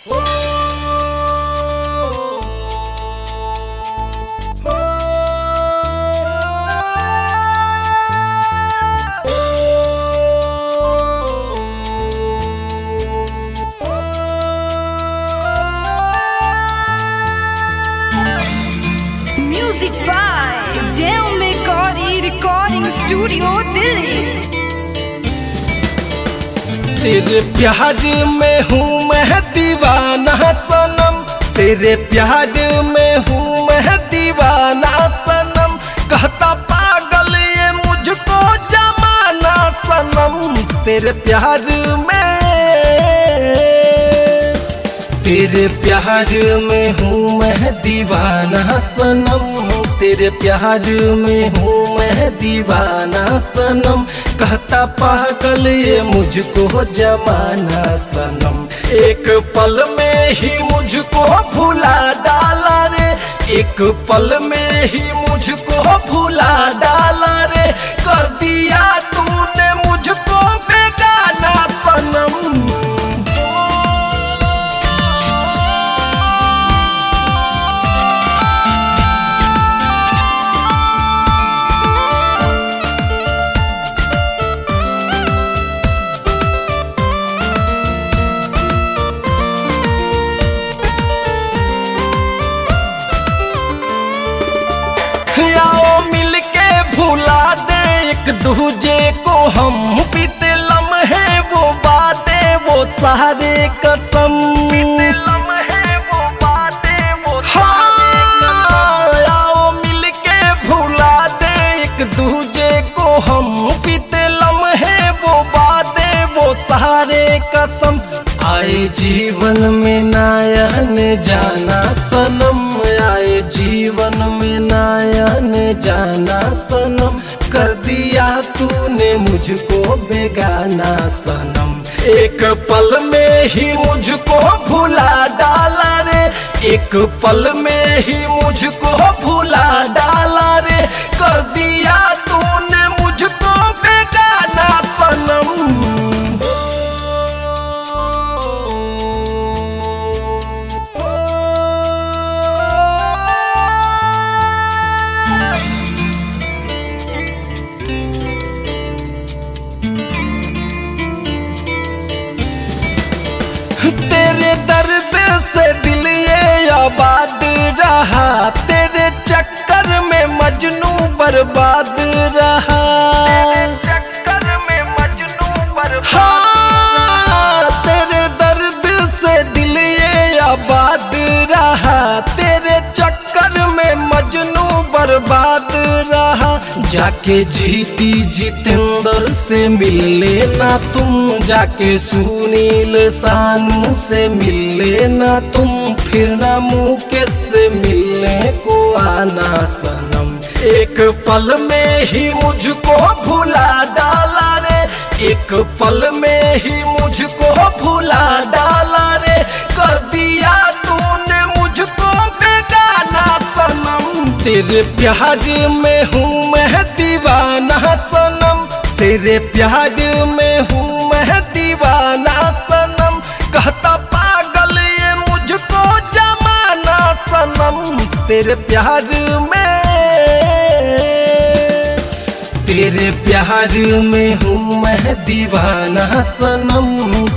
Music by Zen Mekari Recording Studio, Delhi। तेरे प्यार में हूँ मैं दीवाना सनम, तेरे प्यार में हूँ मैं दीवाना सनम। कहता पागल ये मुझको जमाना सनम, तेरे प्यार में, तेरे प्यार में हूँ मैं दीवाना सनम, तेरे प्यार में हूँ मैं दीवाना सनम। कहता पागल ये मुझको जमाना सनम, एक पल में ही मुझको भुला डाला रे, एक पल में ही मुझको भुला डाला रे। कर दिया तूने मुझको बेगाना सनम। आओ मिलके भुला दे एक दूजे को हम, बीते लम्हे वो बातें वो सारे कसम, हाँ आओ मिलके भुला दे एक दूजे को हम, बीते लम्हे वो बातें वो सारे कसम। आए जीवन में नयन जाना सनम, आए जीवन में नयन जाना सनम। कर दिया तूने मुझको बेगाना सनम, एक पल में ही मुझको भुला डाला रे, एक पल में ही मुझको भुला डाला रे। कर दिया तूने मुझको बेगाना सनम। तेरे दर्द से दिल ये आबाद रहा, तेरे चक्कर में मजनू बर्बाद रहा, चक्कर में मजनू बर्बाद। हाँ तेरे दर्द से दिल ये आबाद रहा, तेरे चक्कर में मजनू बर्बाद रहा। जाके जीती जितेंद्र से मिल लेना तुम, जाके सुनील सानू से मिल लेना तुम, फिर ना मुकेश से मिलने को आना सनम। एक पल में ही मुझको भुला डाला रे, एक पल में ही मुझको भुला डाला रे। कर दिया तूने मुझको बेगाना सनम, तेरे प्यार में हूँ मैं दीवाना सनम, तेरे प्यार में हूँ मैं दीवाना सनम। कहता पागल ये मुझको जमाना सनम, तेरे प्यार में, तेरे प्यार में हूँ मैं दीवाना सनम,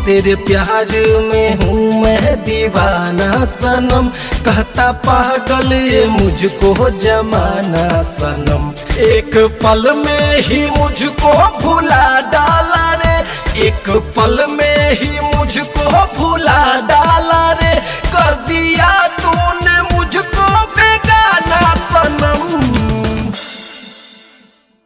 तेरे प्यार में हूँ मैं दीवाना सनम। कहता पागल ये मुझको जमाना सनम, एक पल में ही मुझको भुला डाला रे, एक पल में ही मुझको भुला